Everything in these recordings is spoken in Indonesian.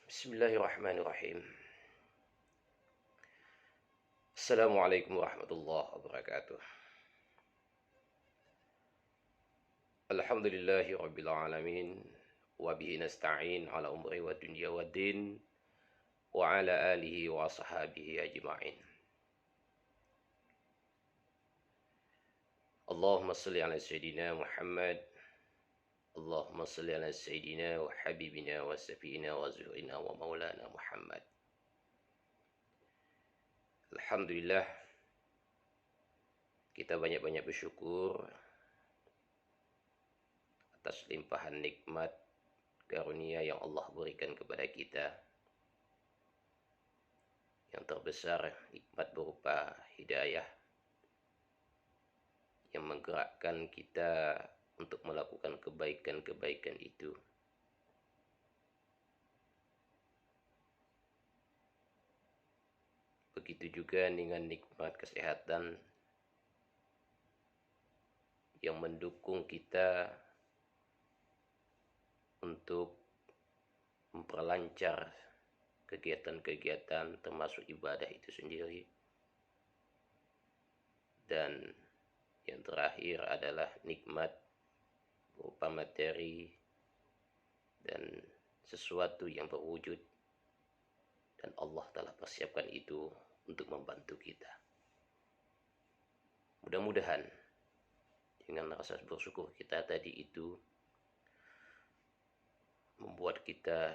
Bismillahirrahmanirrahim. Assalamualaikum warahmatullahi wabarakatuh. Alhamdulillahi rabbil alamin. Wa bihi nasta'in ala umri wa dunya wa din. Wa ala alihi wa ashabihi ajma'in. Allahumma salli ala Sayyidina Muhammad. Allahumma salli ala Sayyidina wa Habibina wa Safina wa Zuhrina wa Maulana Muhammad. Alhamdulillah, kita banyak-banyak bersyukur atas limpahan nikmat karunia yang Allah berikan kepada kita. Yang terbesar nikmat berupa hidayah yang menggerakkan kita untuk melakukan kebaikan-kebaikan itu. Begitu juga dengan nikmat kesehatan yang mendukung kita untuk memperlancar kegiatan-kegiatan termasuk ibadah itu sendiri. Dan yang terakhir adalah nikmat berupa materi dan sesuatu yang berwujud, dan Allah telah persiapkan itu untuk membantu kita. Mudah-mudahan dengan rasa bersyukur kita tadi itu membuat kita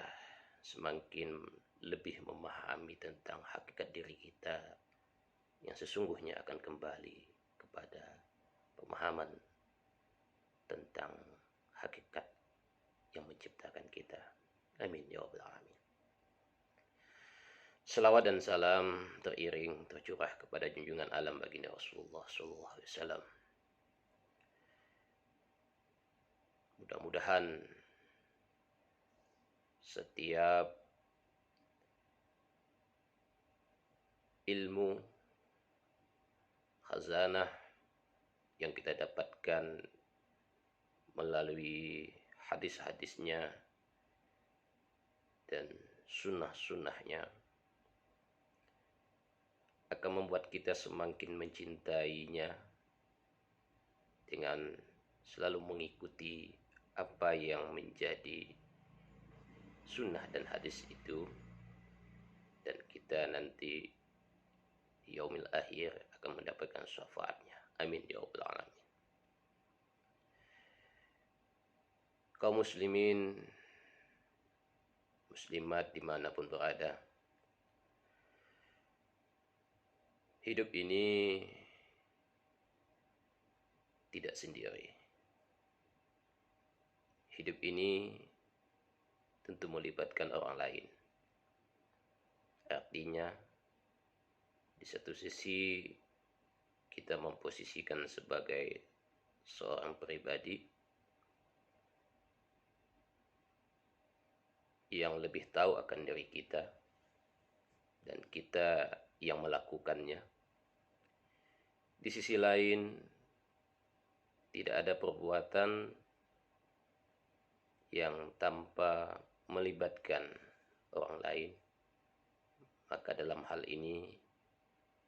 semakin lebih memahami tentang hakikat diri kita yang sesungguhnya akan kembali kepada pemahaman tentang hakikat yang menciptakan kita. Amin ya rabbal alamin. Selawat dan salam teriring tercurah kepada junjungan alam baginda Rasulullah sallallahu alaihi wasallam. Mudah-mudahan setiap ilmu khazanah yang kita dapatkan melalui hadis-hadisnya dan sunnah-sunnahnya akan membuat kita semakin mencintainya dengan selalu mengikuti apa yang menjadi sunnah dan hadis itu, dan kita nanti di yaumil akhir akan mendapatkan syafaatnya. Amin ya rabbal alamin. Kaum muslimin muslimat dimanapun berada, hidup ini tidak sendiri. Hidup ini tentu melibatkan orang lain. Artinya, di satu sisi kita memposisikan sebagai seorang pribadi yang lebih tahu akan diri kita dan kita yang melakukannya. Di sisi lain, tidak ada perbuatan yang tanpa melibatkan orang lain, maka dalam hal ini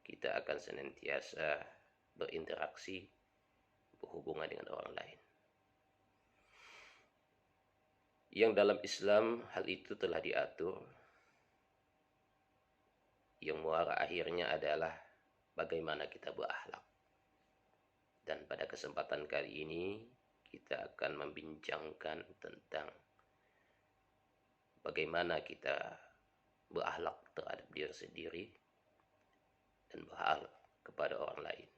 kita akan senantiasa berinteraksi, berhubungan dengan orang lain. Yang dalam Islam hal itu telah diatur, yang muara akhirnya adalah bagaimana kita berakhlak. Dan pada kesempatan kali ini kita akan membincangkan tentang bagaimana kita berakhlak terhadap diri sendiri dan berakhlak kepada orang lain.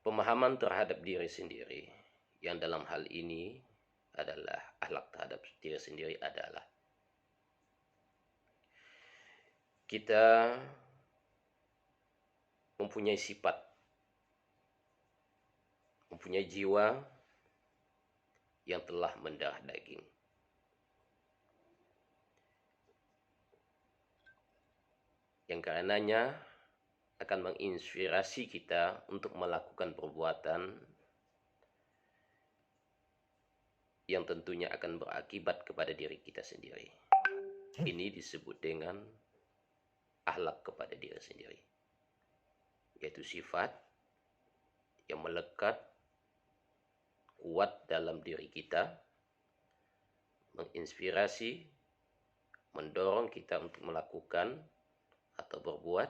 Pemahaman terhadap diri sendiri yang dalam hal ini adalah akhlak terhadap diri sendiri adalah kita mempunyai sifat, mempunyai jiwa yang telah mendarah daging. Yang karenanya akan menginspirasi kita untuk melakukan perbuatan yang tentunya akan berakibat kepada diri kita sendiri. Ini disebut dengan akhlak kepada diri sendiri, yaitu sifat yang melekat kuat dalam diri kita, menginspirasi, mendorong kita untuk melakukan atau berbuat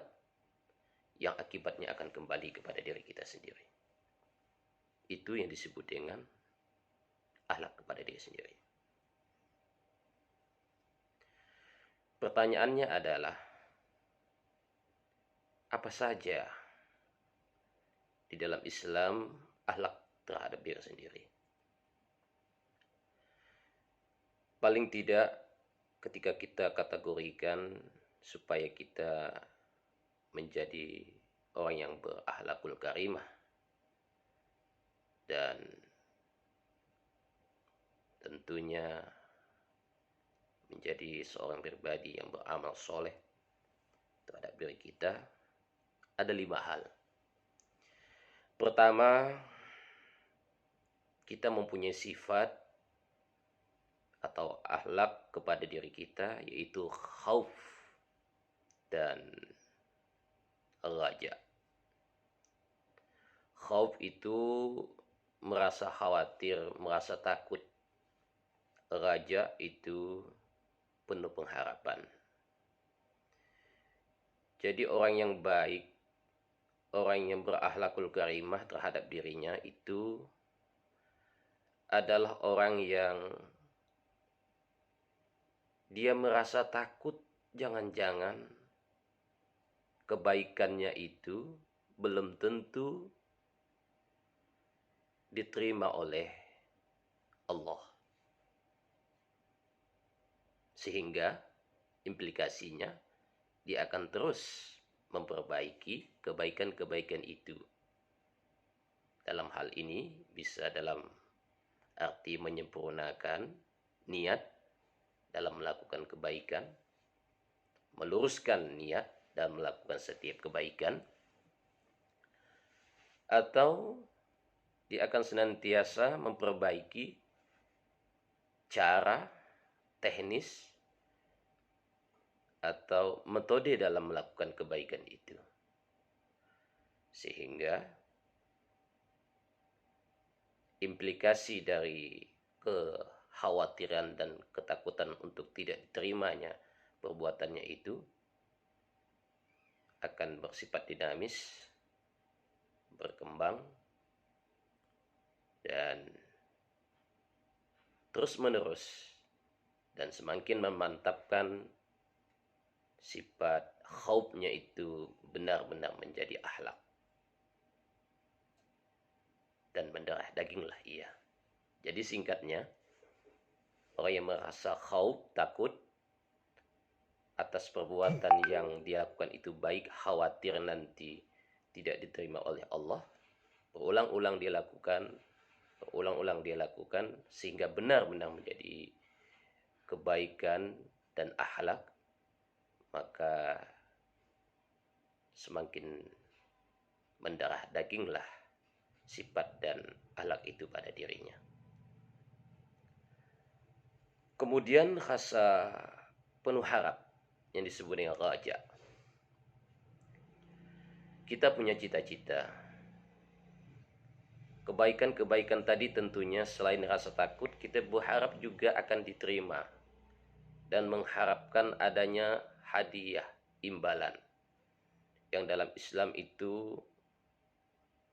yang akibatnya akan kembali kepada diri kita sendiri. Itu yang disebut dengan akhlak kepada diri sendiri. Pertanyaannya adalah, apa saja di dalam Islam akhlak terhadap diri sendiri? Paling tidak ketika kita kategorikan supaya kita menjadi orang yang berakhlakul karimah dan tentunya menjadi seorang pribadi yang beramal soleh terhadap diri kita, ada 5 hal. Pertama, kita mempunyai sifat atau akhlak kepada diri kita, yaitu khauf dan raja. Khauf itu merasa khawatir, merasa takut. Raja itu penuh pengharapan. Jadi orang yang baik, orang yang berakhlakul karimah terhadap dirinya itu adalah orang yang dia merasa takut jangan-jangan kebaikannya itu belum tentu diterima oleh Allah. Sehingga implikasinya dia akan terus memperbaiki kebaikan-kebaikan itu. Dalam hal ini bisa dalam arti menyempurnakan niat dalam melakukan kebaikan, meluruskan niat dalam melakukan setiap kebaikan, atau dia akan senantiasa memperbaiki cara, teknis, atau metode dalam melakukan kebaikan itu. Sehingga implikasi dari kekhawatiran dan ketakutan untuk tidak diterimanya perbuatannya itu akan bersifat dinamis, berkembang, dan terus-menerus, dan semakin memantapkan sifat khaufnya itu benar-benar menjadi akhlak. Dan mendarah daginglah ia. Jadi singkatnya, orang yang merasa khauf, takut atas perbuatan yang dia lakukan itu baik, khawatir nanti tidak diterima oleh Allah, berulang-ulang dia lakukan sehingga benar-benar menjadi kebaikan dan akhlak, maka semakin mendarah daginglah sifat dan akhlak itu pada dirinya. Kemudian rasa penuh harap yang disebut dengan raja. Kita punya cita-cita. Kebaikan-kebaikan tadi tentunya selain rasa takut, kita berharap juga akan diterima dan mengharapkan adanya hadiah, imbalan. Yang dalam Islam itu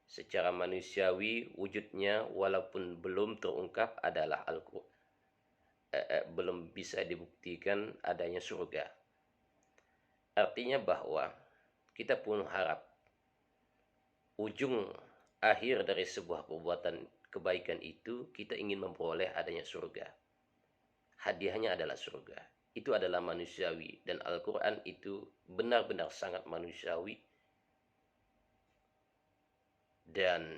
secara manusiawi wujudnya walaupun belum terungkap adalah Al-Quran. Belum bisa dibuktikan adanya surga. Artinya bahwa kita pun harap ujung akhir dari sebuah perbuatan kebaikan itu kita ingin memperoleh adanya surga. Hadiahnya adalah surga. Itu adalah manusiawi, dan Al-Quran itu benar-benar sangat manusiawi dan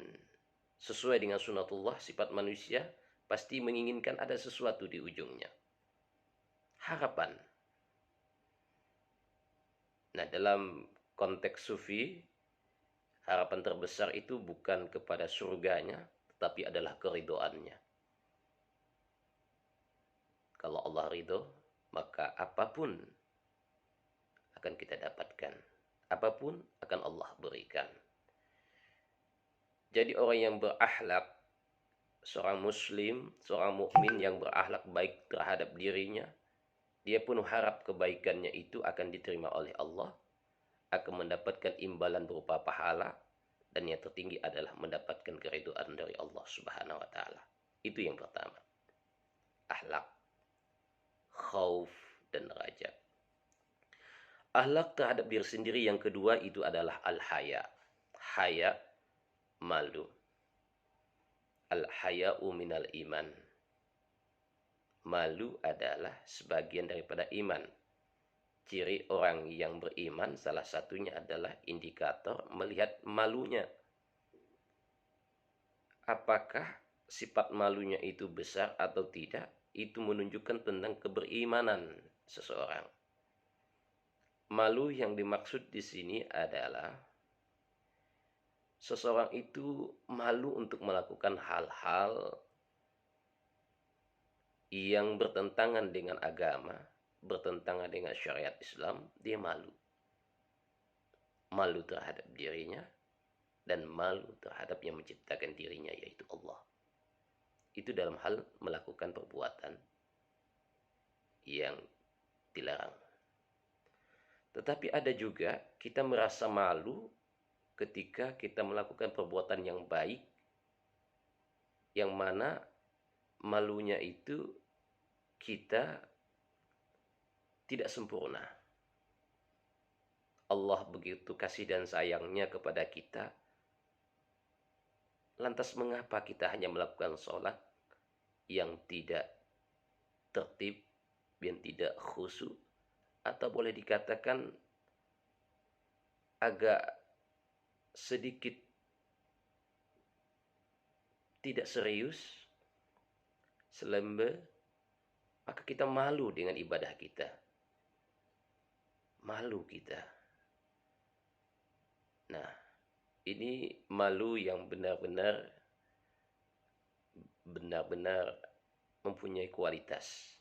sesuai dengan sunatullah, sifat manusia pasti menginginkan ada sesuatu di ujungnya. Harapan. Nah, dalam konteks sufi, harapan terbesar itu bukan kepada surganya, tetapi adalah keridhoannya. Kalau Allah ridho, maka apapun akan kita dapatkan. Apapun akan Allah berikan. Jadi orang yang berakhlak, seorang muslim, seorang mukmin yang berakhlak baik terhadap dirinya, dia pun harap kebaikannya itu akan diterima oleh Allah, akan mendapatkan imbalan berupa pahala, dan yang tertinggi adalah mendapatkan keridhaan dari Allah Subhanahu wa taala. Itu yang pertama. Akhlak, khauf dan raja. Akhlak terhadap diri sendiri yang kedua itu adalah al-haya. Haya, malu. Al-haya'u minal iman. Malu adalah sebagian daripada iman. Ciri orang yang beriman salah satunya adalah indikator melihat malunya. Apakah sifat malunya itu besar atau tidak, itu menunjukkan tentang keberimanan seseorang. Malu yang dimaksud di sini adalah seseorang itu malu untuk melakukan hal-hal yang bertentangan dengan agama, bertentangan dengan syariat Islam, dia malu. Malu terhadap dirinya dan malu terhadap yang menciptakan dirinya, yaitu Allah. Itu dalam hal melakukan perbuatan yang dilarang. Tetapi ada juga kita merasa malu ketika kita melakukan perbuatan yang baik, yang mana malunya itu kita tidak sempurna. Allah begitu kasih dan sayangnya kepada kita. Lantas mengapa kita hanya melakukan sholat yang tidak tertib, yang tidak khusyuk, atau boleh dikatakan agak sedikit tidak serius, selembe, maka kita malu dengan ibadah kita. Malu kita. Nah, ini malu yang benar-benar mempunyai kualitas.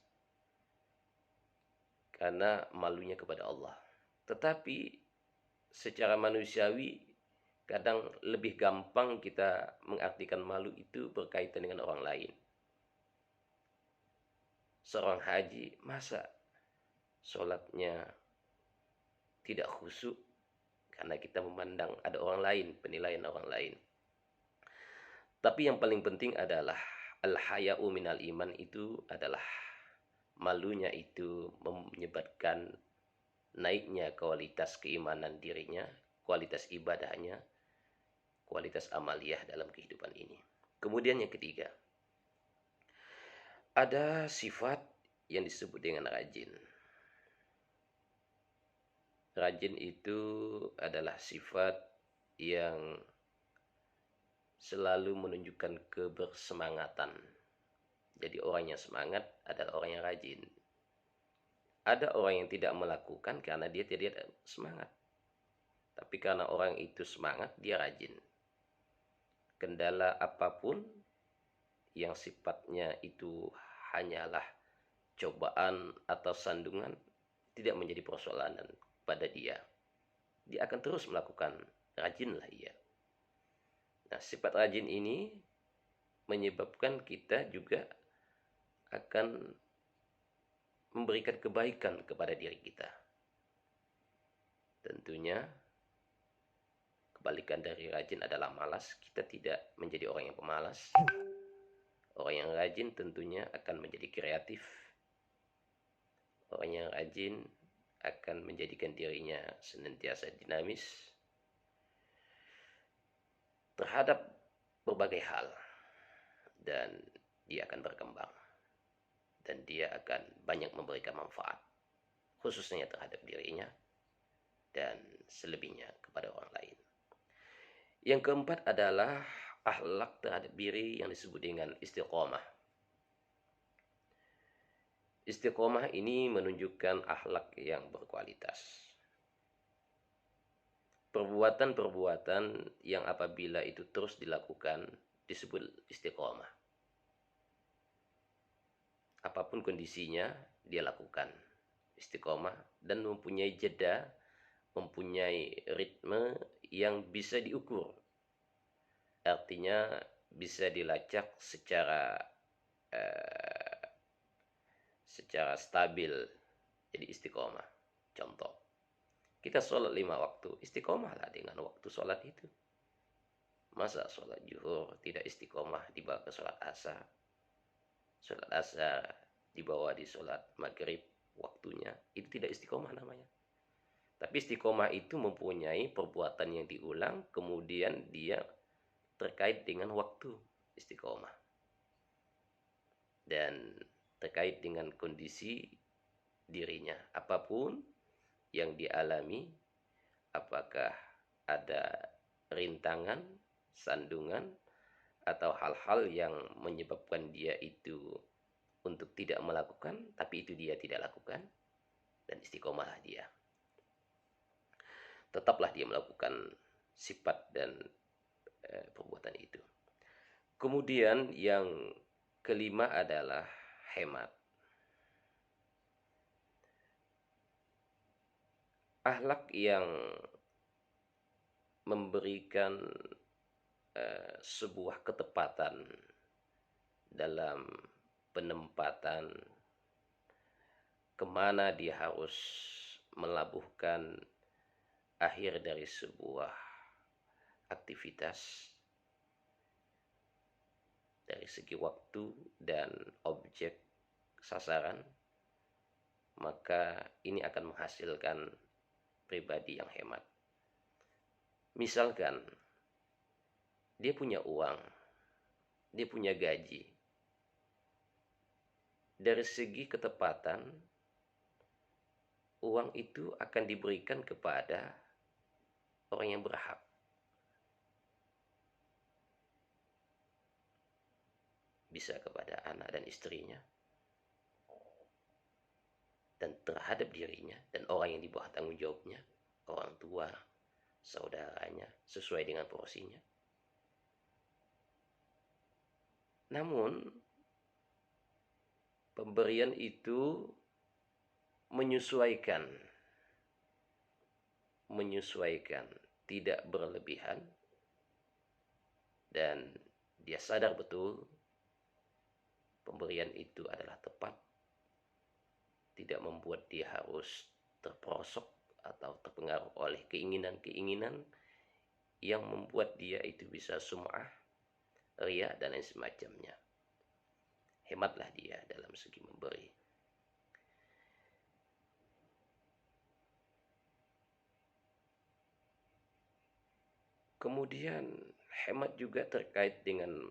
Karena malunya kepada Allah. Tetapi secara manusiawi kadang lebih gampang kita mengartikan malu itu berkaitan dengan orang lain. Seorang haji, masa sholatnya tidak khusyuk karena kita memandang ada orang lain, penilaian orang lain. Tapi yang paling penting adalah al-haya'u minal iman, itu adalah malunya itu menyebabkan naiknya kualitas keimanan dirinya, kualitas ibadahnya, kualitas amaliyah dalam kehidupan ini. Kemudian yang ketiga, ada sifat yang disebut dengan rajin. Rajin itu adalah sifat yang selalu menunjukkan kebersemangatan. Jadi orang yang semangat adalah orang yang rajin. Ada orang yang tidak melakukan karena dia tidak semangat. Tapi karena orang itu semangat, dia rajin. Kendala apapun yang sifatnya itu hanyalah cobaan atau sandungan, tidak menjadi persoalan pada dia. Dia akan terus melakukan, rajinlah ia. Nah, sifat rajin ini menyebabkan kita juga akan memberikan kebaikan kepada diri kita. Tentunya kebalikan dari rajin adalah malas. Kita tidak menjadi orang yang pemalas. Orang yang rajin tentunya akan menjadi kreatif. Orang yang rajin akan menjadikan dirinya senantiasa dinamis terhadap berbagai hal, dan dia akan berkembang, dan dia akan banyak memberikan manfaat, khususnya terhadap dirinya dan selebihnya kepada orang lain. Yang keempat adalah akhlak terhadap diri yang disebut dengan istiqomah. Istiqomah ini menunjukkan akhlak yang berkualitas. Perbuatan-perbuatan yang apabila itu terus dilakukan disebut istiqomah. Apapun apapun kondisinya dia lakukan istiqomah, dan mempunyai jeda, mempunyai ritme yang bisa diukur. Artinya bisa dilacak eh, secara stabil. Jadi istiqomah. Contoh, kita sholat 5 waktu, istiqomahlah dengan waktu sholat itu. Masa sholat zuhur tidak istiqomah dibawa ke sholat asar, sholat asar dibawa di sholat maghrib waktunya, itu tidak istiqomah namanya. Tapi istiqomah itu mempunyai perbuatan yang diulang, kemudian dia terkait dengan waktu istiqomah. Dan terkait dengan kondisi dirinya. Apapun yang dialami, apakah ada rintangan, sandungan, atau hal-hal yang menyebabkan dia itu untuk tidak melakukan, tapi itu dia tidak lakukan, dan istiqomahlah dia. Tetaplah dia melakukan sifat dan perbuatan itu. Kemudian yang kelima adalah hemat. Akhlak yang memberikan sebuah ketepatan dalam penempatan kemana dia harus melabuhkan akhir dari sebuah aktivitas dari segi waktu dan objek sasaran, maka ini akan menghasilkan pribadi yang hemat. Misalkan dia punya uang, dia punya gaji, dari segi ketepatan uang itu akan diberikan kepada orang yang berhak. Bisa kepada anak dan istrinya, dan terhadap dirinya dan orang yang di bawah tanggung jawabnya, orang tua, saudaranya, sesuai dengan porsinya. Namun pemberian itu menyesuaikan, tidak berlebihan, dan dia sadar betul pemberian itu adalah tepat, tidak membuat dia harus terperosok atau terpengaruh oleh keinginan-keinginan yang membuat dia itu bisa sum'ah, riya, dan lain semacamnya. Hematlah dia dalam segi memberi. Kemudian hemat juga terkait dengan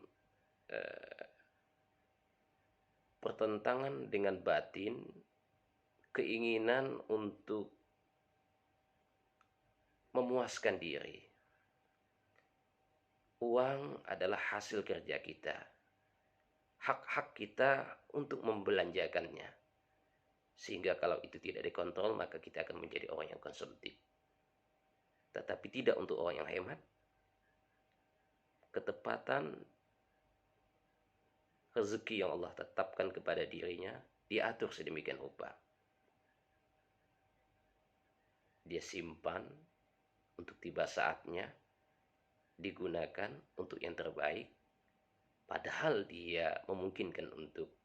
pertentangan dengan batin, keinginan untuk memuaskan diri. Uang adalah hasil kerja kita, hak-hak kita untuk membelanjakannya. Sehingga kalau itu tidak dikontrol, maka kita akan menjadi orang yang konsumtif. Tetapi tidak untuk orang yang hemat. Ketepatan rezeki yang Allah tetapkan kepada dirinya diatur sedemikian rupa. Dia simpan untuk tiba saatnya, digunakan untuk yang terbaik, padahal dia memungkinkan untuk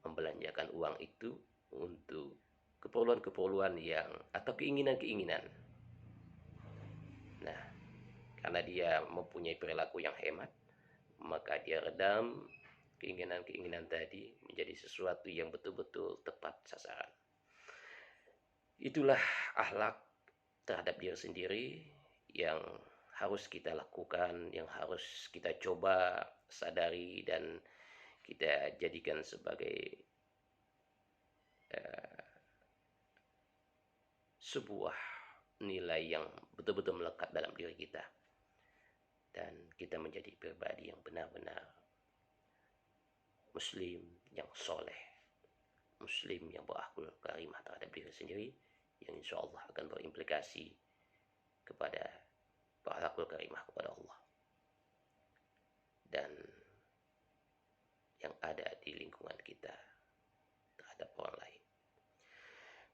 membelanjakan uang itu untuk keperluan-keperluan yang atau keinginan-keinginan. Nah, karena dia mempunyai perilaku yang hemat, maka dia redam keinginan-keinginan tadi menjadi sesuatu yang betul-betul tepat sasaran. Itulah akhlak terhadap diri sendiri yang harus kita lakukan, yang harus kita coba sadari dan kita jadikan sebagai sebuah nilai yang betul-betul melekat dalam diri kita, dan kita menjadi pribadi yang benar-benar muslim yang soleh, muslim yang berakhlak karimah terhadap diri sendiri, yang insya Allah akan berimplikasi kepada berakhlak karimah kepada Allah dan yang ada di lingkungan kita. terhadap orang lain.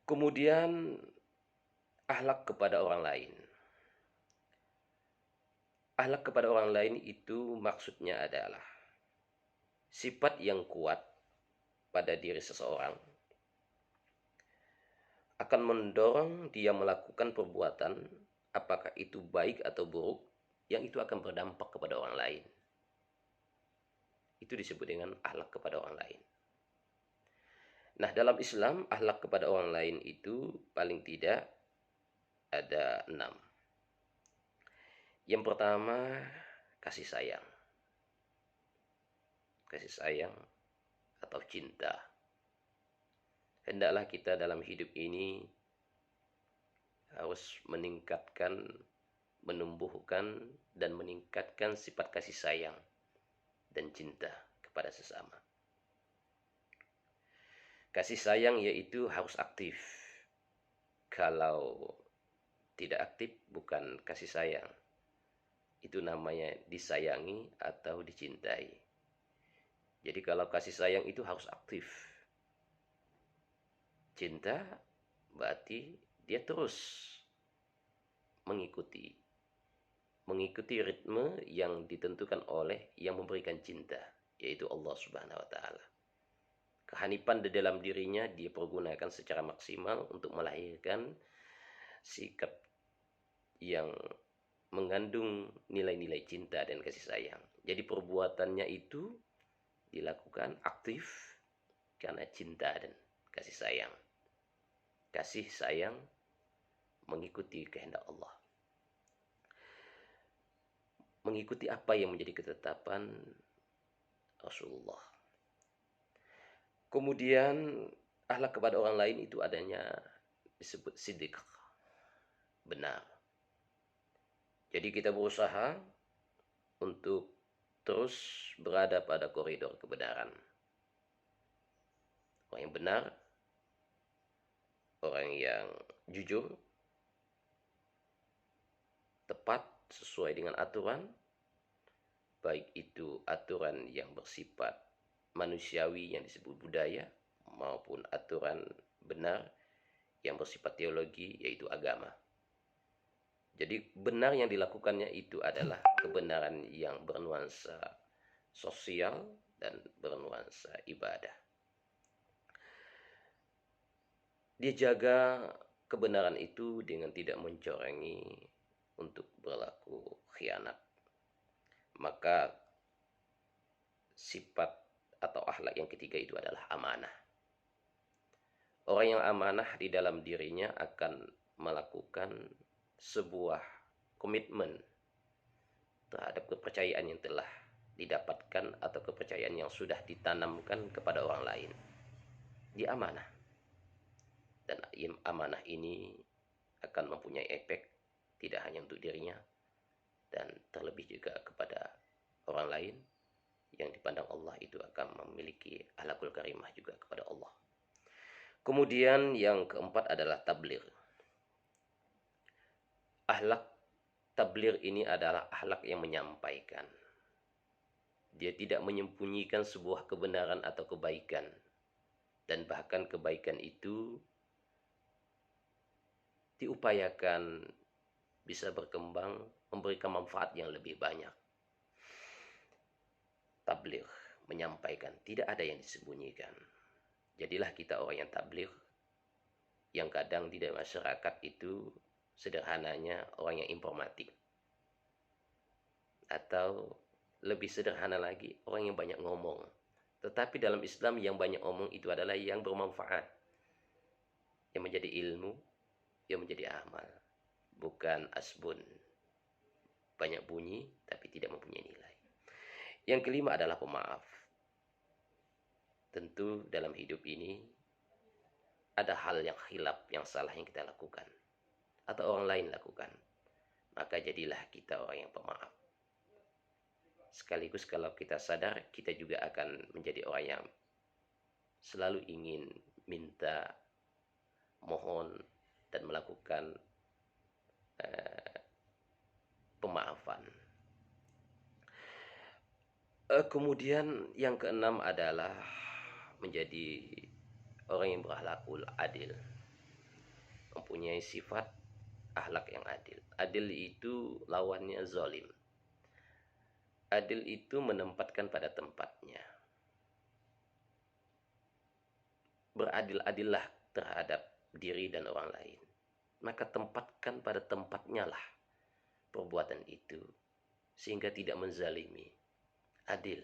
Kemudian akhlak kepada orang lain. Akhlak kepada orang lain itu maksudnya adalah sifat yang kuat pada diri seseorang akan mendorong dia melakukan perbuatan, apakah itu baik atau buruk, yang itu akan berdampak kepada orang lain. Itu disebut dengan akhlak kepada orang lain. Nah, dalam Islam, akhlak kepada orang lain itu paling tidak ada 6. Yang pertama, kasih sayang. Kasih sayang atau cinta. Hendaklah kita dalam hidup ini harus meningkatkan, menumbuhkan, dan meningkatkan sifat kasih sayang dan cinta kepada sesama. Kasih sayang yaitu harus aktif. Kalau tidak aktif bukan kasih sayang. Itu namanya disayangi atau dicintai. Jadi kalau kasih sayang itu harus aktif. Cinta berarti dia terus mengikuti ritme yang ditentukan oleh yang memberikan cinta, yaitu Allah Subhanahu wa taala. Kehanifan di dalam dirinya dia pergunakan secara maksimal untuk melahirkan sikap yang mengandung nilai-nilai cinta dan kasih sayang. Jadi perbuatannya itu dilakukan aktif karena cinta dan kasih sayang. Kasih sayang mengikuti kehendak Allah. Mengikuti apa yang menjadi ketetapan Rasulullah. Kemudian akhlak kepada orang lain itu adanya disebut siddiq, benar. Jadi kita berusaha untuk terus berada pada koridor kebenaran. Orang yang benar, orang yang jujur, tepat sesuai dengan aturan, baik itu aturan yang bersifat manusiawi yang disebut budaya, maupun aturan benar yang bersifat teologi yaitu agama. Jadi benar yang dilakukannya itu adalah kebenaran yang bernuansa sosial dan bernuansa ibadah. Dia jaga kebenaran itu dengan tidak mencorengi untuk berlaku khianat. Maka sifat atau akhlak yang ketiga itu adalah amanah. Orang yang amanah di dalam dirinya akan melakukan sebuah komitmen terhadap kepercayaan yang telah didapatkan atau kepercayaan yang sudah ditanamkan kepada orang lain. Dia amanah. Dan amanah ini akan mempunyai efek tidak hanya untuk dirinya dan terlebih juga kepada orang lain yang dipandang Allah itu akan memiliki akhlakul karimah juga kepada Allah. Kemudian yang keempat adalah tabligh. Akhlak tabligh ini adalah akhlak yang menyampaikan. Dia tidak menyembunyikan sebuah kebenaran atau kebaikan. Dan bahkan kebaikan itu diupayakan bisa berkembang, memberikan manfaat yang lebih banyak. Tabligh menyampaikan, tidak ada yang disembunyikan. Jadilah kita orang yang tabligh, yang kadang di dalam masyarakat itu sederhananya orang yang informatif. Atau lebih sederhana lagi, orang yang banyak ngomong. Tetapi dalam Islam yang banyak ngomong itu adalah yang bermanfaat. Yang menjadi ilmu, yang menjadi amal. Bukan asbun. Banyak bunyi tapi tidak mempunyai nilai. Yang kelima adalah pemaaf. Tentu dalam hidup ini ada hal yang khilaf, yang salah yang kita lakukan. Atau orang lain lakukan. Maka jadilah kita orang yang pemaaf. Sekaligus kalau kita sadar, kita juga akan menjadi orang yang selalu ingin minta, mohon, dan melakukan pemaafan. Kemudian yang keenam adalah menjadi orang yang berakhlakul adil, mempunyai sifat akhlak yang adil. Adil itu lawannya zalim. Adil itu menempatkan pada tempatnya. Beradil-adillah terhadap diri dan orang lain. Maka tempatkan pada tempatnya lah perbuatan itu, sehingga tidak menzalimi. Adil.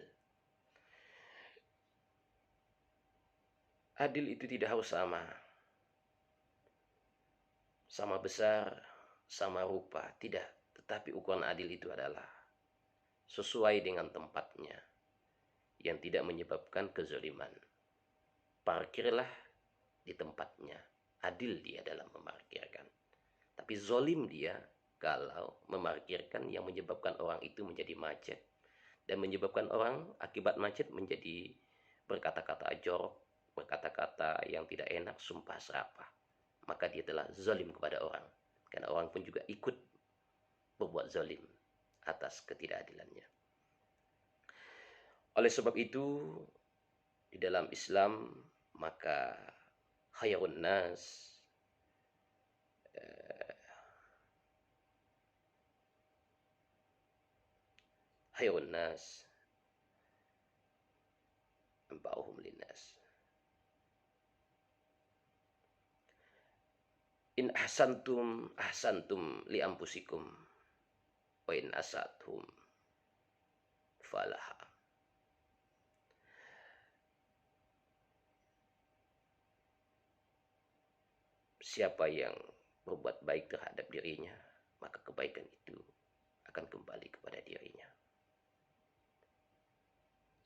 Adil itu tidak harus sama. Sama besar, sama rupa, tidak. Tetapi ukuran adil itu adalah sesuai dengan tempatnya, yang tidak menyebabkan kezaliman. Parkirlah di tempatnya. Adil dia dalam memarkirkan. Tapi zolim dia kalau memarkirkan yang menyebabkan orang itu menjadi macet, dan menyebabkan orang akibat macet menjadi berkata-kata jorok, berkata-kata yang tidak enak, sumpah serapah. Maka dia telah zalim kepada orang, karena orang pun juga ikut berbuat zalim atas ketidakadilannya. Oleh sebab itu, di dalam Islam, maka khairun nas, khairun nas anfa'uhum linnas. In ahsantum ahsantum li anfusikum wa in asatum falaha. Siapa yang berbuat baik terhadap dirinya, maka kebaikan itu akan kembali kepada dirinya.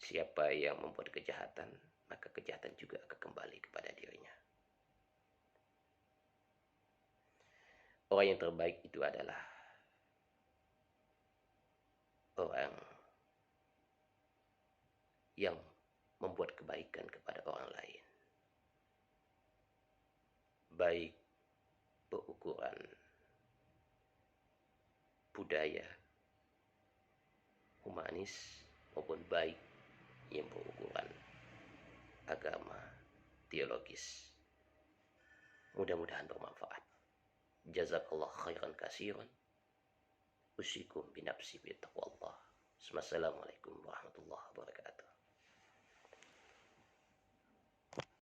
Siapa yang membuat kejahatan, maka kejahatan juga akan kembali kepada dirinya. Orang yang terbaik itu adalah orang yang membuat kebaikan kepada orang lain, baik berukuran budaya, humanis, maupun baik yang berukuran agama, teologis. Mudah-mudahan bermanfaat. Jazakallah khairan kasiran. Usikum binafsi bitaqwallah. Assalamualaikum warahmatullahi wabarakatuh.